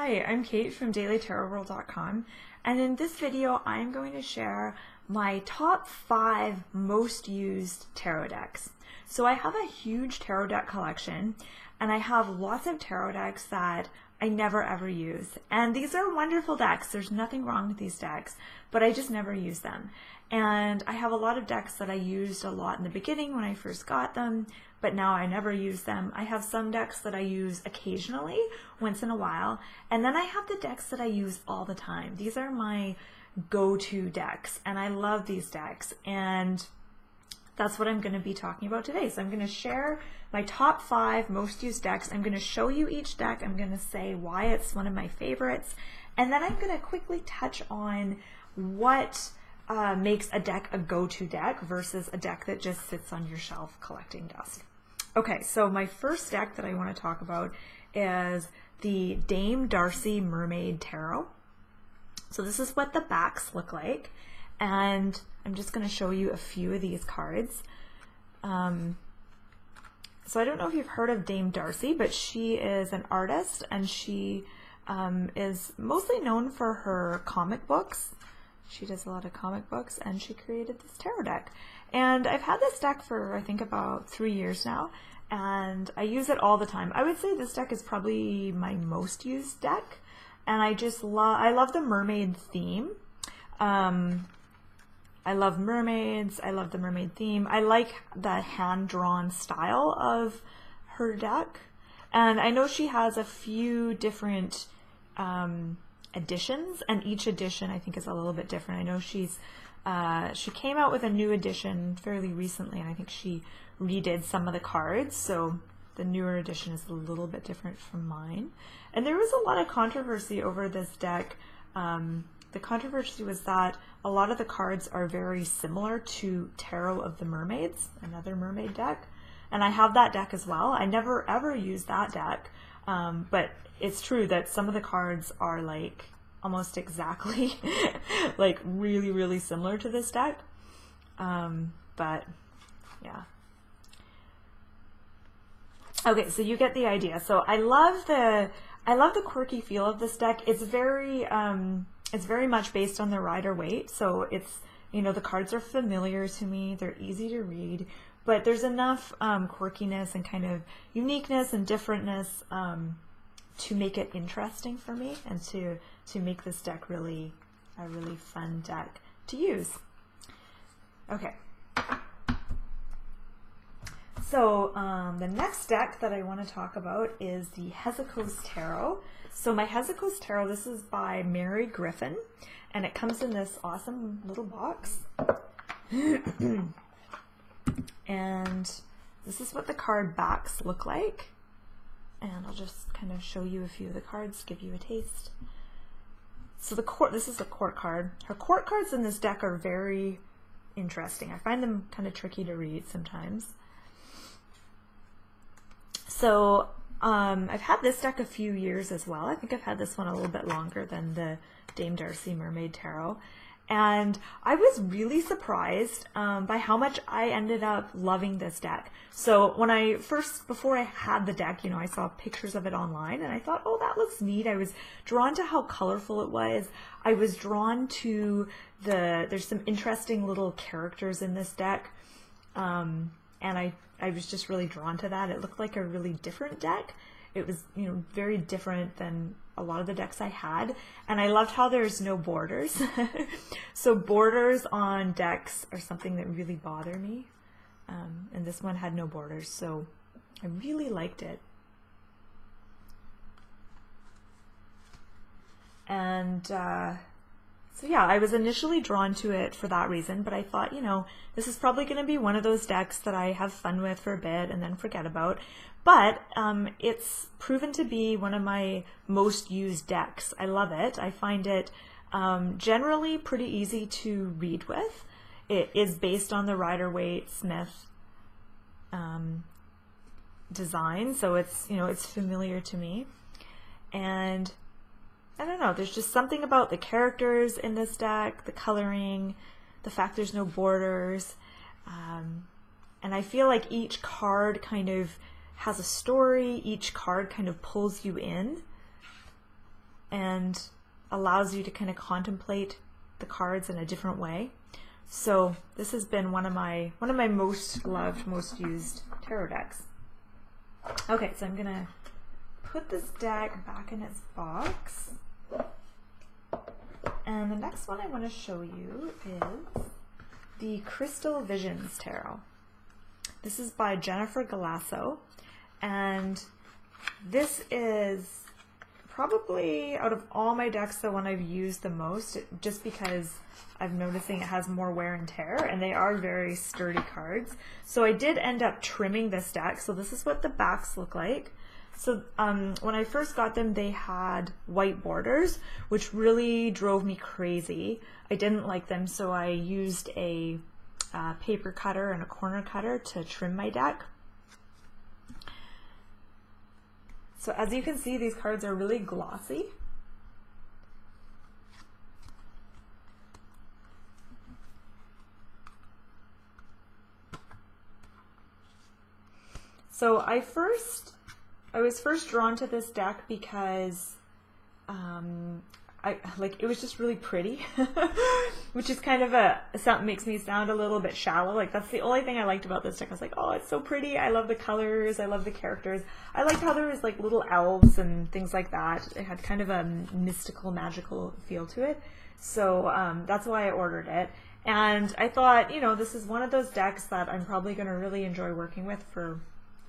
Hi, I'm Kate from dailytarotworld.com, and in this video I'm going to share my top 5 most used tarot decks. So I have a huge tarot deck collection, and I have lots of tarot decks that I never ever use. And these are wonderful decks, there's nothing wrong with these decks, but I just never use them. And I have a lot of decks that I used a lot in the beginning when I first got them, but now I never use them. I have some decks that I use occasionally, once in a while, and then I have the decks that I use all the time. These are my go-to decks, and I love these decks, and that's what I'm going to be talking about today. So I'm going to share my top 5 most used decks. I'm going to show you each deck. I'm going to say why it's one of my favorites, and then I'm going to quickly touch on what makes a deck a go-to deck versus a deck that just sits on your shelf collecting dust. Okay, so my first deck that I want to talk about is the Dame Darcy Mermaid Tarot. So this is what the backs look like, and I'm just going to show you a few of these cards. So I don't know if you've heard of Dame Darcy, but she is an artist, and she is mostly known for her comic books. She does a lot of comic books, and she created this tarot deck. And I've had this deck for, I think, about 3 years now, and I use it all the time. I would say this deck is probably my most used deck, and I love the mermaid theme. I love mermaids, I love the mermaid theme. I like the hand-drawn style of her deck, and I know she has a few different editions, and each edition I think is a little bit different. I know she came out with a new edition fairly recently, and I think she redid some of the cards, so the newer edition is a little bit different from mine. And there was a lot of controversy over this deck. The controversy was that a lot of the cards are very similar to Tarot of the Mermaids, another mermaid deck, and I have that deck as well. I never ever use that deck, but it's true that some of the cards are like almost exactly like really similar to this deck, but yeah. Okay, so you get the idea. So I love the quirky feel of this deck. It's very much based on the Rider-Waite, so it's, you know, the cards are familiar to me, they're easy to read, but there's enough quirkiness and kind of uniqueness and differentness to make it interesting for me, and to make this deck a really fun deck to use. Okay. So the next deck that I want to talk about is the Hezicos Tarot. So my Hezicos Tarot, this is by Griffin, and it comes in this awesome little box. And this is what the card backs look like. And I'll just kind of show you a few of the cards, give you a taste. So this is a court card. Her court cards in this deck are very interesting. I find them kind of tricky to read sometimes. So I've had this deck a few years as well. I think I've had this one a little bit longer than the Dame Darcy Mermaid Tarot. And I was really surprised by how much I ended up loving this deck. So before I had the deck, you know, I saw pictures of it online, and I thought, oh, that looks neat. I was drawn to how colorful it was. I was drawn to there's some interesting little characters in this deck. And I was just really drawn to that. It looked like a really different deck. It was, you know, very different than a lot of the decks I had, and I loved how there's no borders. So borders on decks are something that really bother me, and this one had no borders, so I really liked it. And so yeah, I was initially drawn to it for that reason, but I thought, you know, this is probably going to be one of those decks that I have fun with for a bit and then forget about. But it's proven to be one of my most used decks. I love it. I find it generally pretty easy to read with. It is based on the Rider-Waite Smith design, so it's, you know, it's familiar to me. And I don't know, there's just something about the characters in this deck, the coloring, the fact there's no borders, and I feel like each card kind of has a story, each card kind of pulls you in. and allows you to kind of contemplate the cards in a different way. So this has been one of my most loved, most used tarot decks. Okay, so I'm gonna put this deck back in its box. And the next one I want to show you is the Crystal Visions Tarot. This is by Jennifer Galasso, and this is probably, out of all my decks, the one I've used the most, just because I'm noticing it has more wear and tear, and they are very sturdy cards. So I did end up trimming this deck, so this is what the backs look like. So when I first got them, they had white borders, which really drove me crazy. I didn't like them, so I used a paper cutter and a corner cutter to trim my deck. So as you can see, these cards are really glossy. So I was first drawn to this deck because it was just really pretty, which is kind of makes me sound a little bit shallow. Like, that's the only thing I liked about this deck. I was like, oh, it's so pretty. I love the colors. I love the characters. I liked how there was like little elves and things like that. It had kind of a mystical, magical feel to it. So that's why I ordered it. And I thought, you know, this is one of those decks that I'm probably going to really enjoy working with for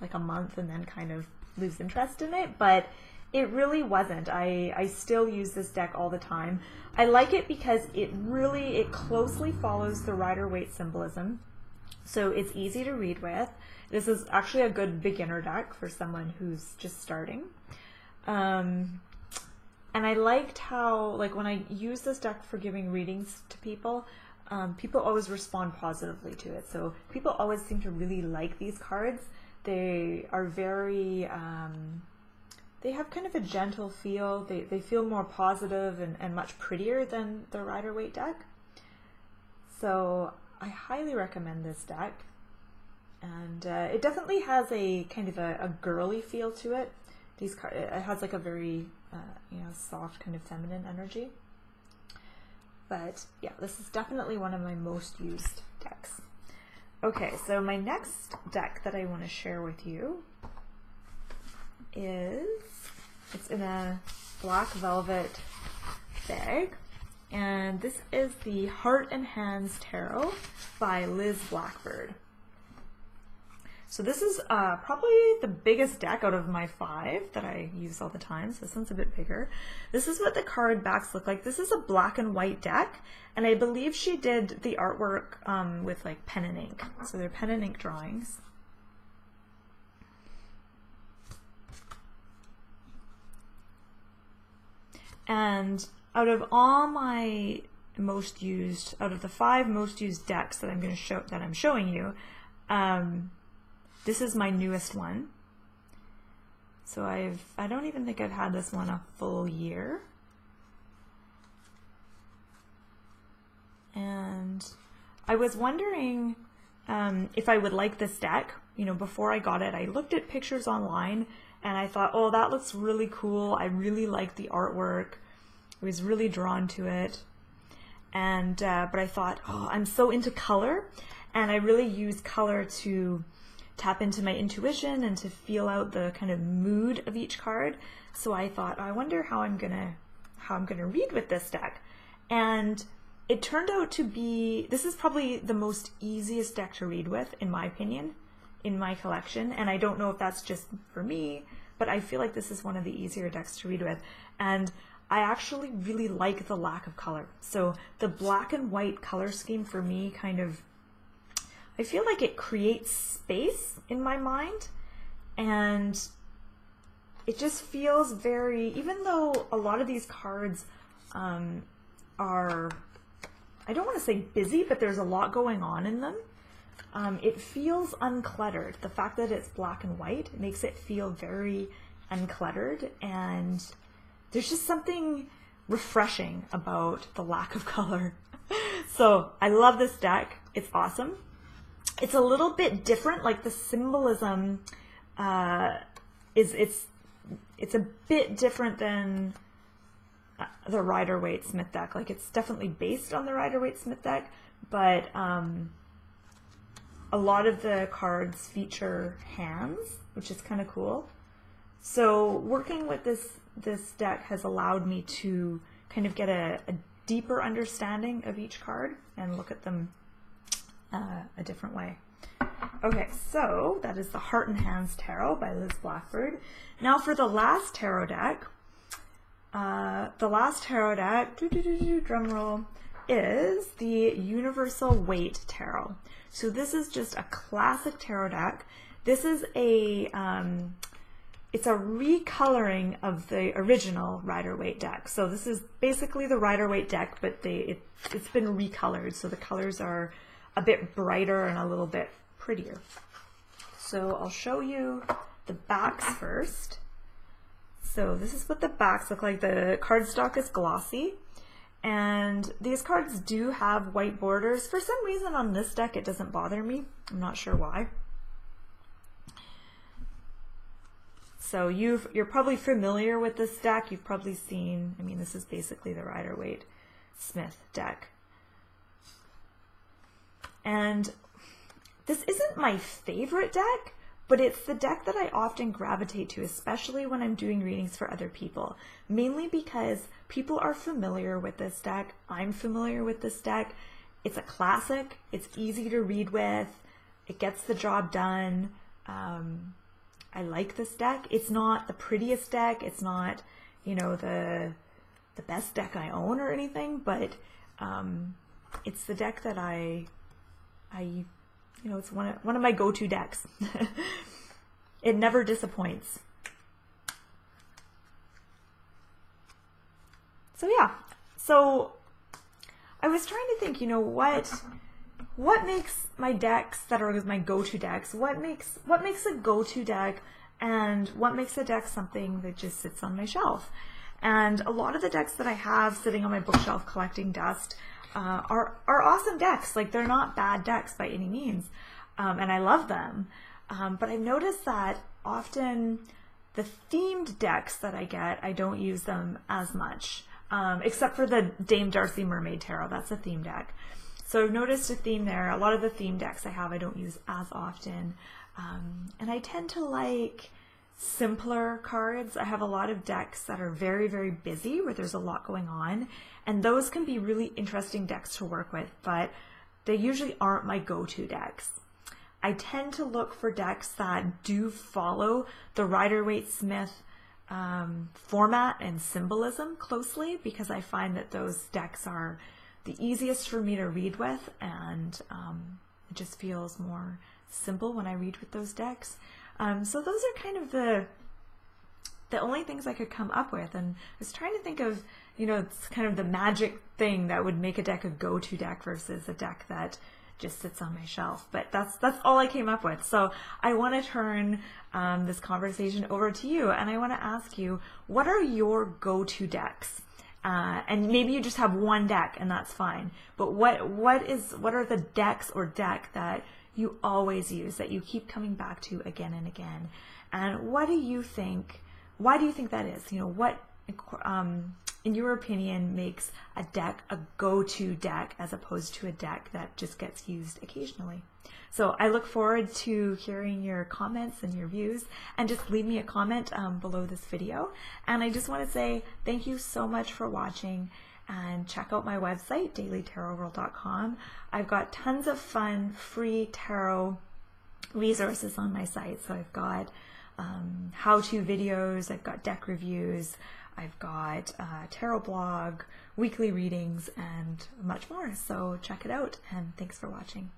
like a month and then kind of lose interest in it. But it really wasn't. I still use this deck all the time. I like it because it closely follows the Rider-Waite symbolism. So it's easy to read with. This is actually a good beginner deck for someone who's just starting. And I liked how, like, when I use this deck for giving readings to people, people always respond positively to it. So people always seem to really like these cards. They are very, they have kind of a gentle feel. They feel more positive and much prettier than the Rider-Waite deck. So I highly recommend this deck. And it definitely has a kind of a girly feel to it. It has like a very, soft kind of feminine energy. But yeah, this is definitely one of my most used decks. Okay, so my next deck that I want to share with you it's in a black velvet bag, and this is the Heart and Hands Tarot by Liz Blackbird. So this is probably the biggest deck out of my 5 that I use all the time, so this one's a bit bigger. This is what the card backs look like. This is a black and white deck, and I believe she did the artwork with like pen and ink. So they're pen and ink drawings. And out of all my most used, out of the 5 most used decks that I'm showing you, this is my newest one. So I don't even think I've had this one a full year. And I was wondering if I would like this deck. You know, before I got it, I looked at pictures online and I thought, oh, that looks really cool. I really like the artwork. I was really drawn to it. And but I thought, oh, I'm so into color, and I really use color to tap into my intuition and to feel out the kind of mood of each card. So I thought, I wonder how I'm gonna read with this deck. And it turned out to be, this is probably the most easiest deck to read with, in my opinion, in my collection. And I don't know if that's just for me, but I feel like this is one of the easier decks to read with. And I actually really like the lack of color. So the black and white color scheme for me kind of, I feel like it creates space in my mind, and it just feels very, even though a lot of these cards are, I don't want to say busy, but there's a lot going on in them. It feels uncluttered. The fact that it's black and white makes it feel very uncluttered, and there's just something refreshing about the lack of color. So I love this deck. It's awesome. It's a little bit different, like the symbolism it's a bit different than the Rider-Waite Smith deck. Like, it's definitely based on the Rider-Waite Smith deck, but a lot of the cards feature hands, which is kind of cool. So working with this deck has allowed me to kind of get a deeper understanding of each card and look at them a different way. Okay, so that is the Heart and Hands Tarot by Liz Blackbird. Now for the last tarot deck, drum roll, is the Universal Waite Tarot. So this is just a classic tarot deck. This is it's a recoloring of the original Rider-Waite deck. So this is basically the Rider-Waite deck, but it's been recolored, so the colors are a bit brighter and a little bit prettier. So I'll show you the backs first. So this is what the backs look like. The cardstock is glossy, and these cards do have white borders. For some reason on this deck it doesn't bother me. I'm not sure why. So you're probably familiar with this deck. You've probably seen, I mean, this is basically the Rider-Waite Smith deck. And this isn't my favorite deck, but it's the deck that I often gravitate to, especially when I'm doing readings for other people. Mainly because people are familiar with this deck. I'm familiar with this deck. It's a classic. It's easy to read with. It gets the job done. I like this deck. It's not the prettiest deck. It's not, you know, the best deck I own or anything, but it's the deck that I you know, it's one of my go-to decks. It never disappoints. So yeah, so I was trying to think, you know, what makes my decks that are my go-to decks, what makes a go-to deck, and what makes a deck something that just sits on my shelf. And a lot of the decks that I have sitting on my bookshelf collecting dust are awesome decks. Like, they're not bad decks by any means, and I love them. But I've noticed that often the themed decks that I get, I don't use them as much, except for the Dame Darcy Mermaid Tarot. That's a theme deck. So I've noticed a theme there. A lot of the theme decks I have I don't use as often. And I tend to like simpler cards. I have a lot of decks that are very, very busy, where there's a lot going on, and those can be really interesting decks to work with, but they usually aren't my go-to decks. I tend to look for decks that do follow the Rider-Waite Smith format and symbolism closely, because I find that those decks are the easiest for me to read with, and it just feels more simple when I read with those decks. So those are kind of the only things I could come up with, and I was trying to think of, you know, it's kind of the magic thing that would make a deck a go-to deck versus a deck that just sits on my shelf. But that's all I came up with. So I want to turn this conversation over to you, and I want to ask you, what are your go-to decks? And maybe you just have one deck, and that's fine. But what are the decks or deck that you always use, that you keep coming back to again and again? And what do you think? Why do you think that is? You know, what in your opinion makes a deck a go-to deck as opposed to a deck that just gets used occasionally? So I look forward to hearing your comments and your views, and just leave me a comment below this video. And I just want to say thank you so much for watching, and check out my website, dailytarotworld.com. I've got tons of fun free tarot resources on my site. So I've got how-to videos, I've got deck reviews, I've got a tarot blog, weekly readings, and much more. So check it out, and thanks for watching.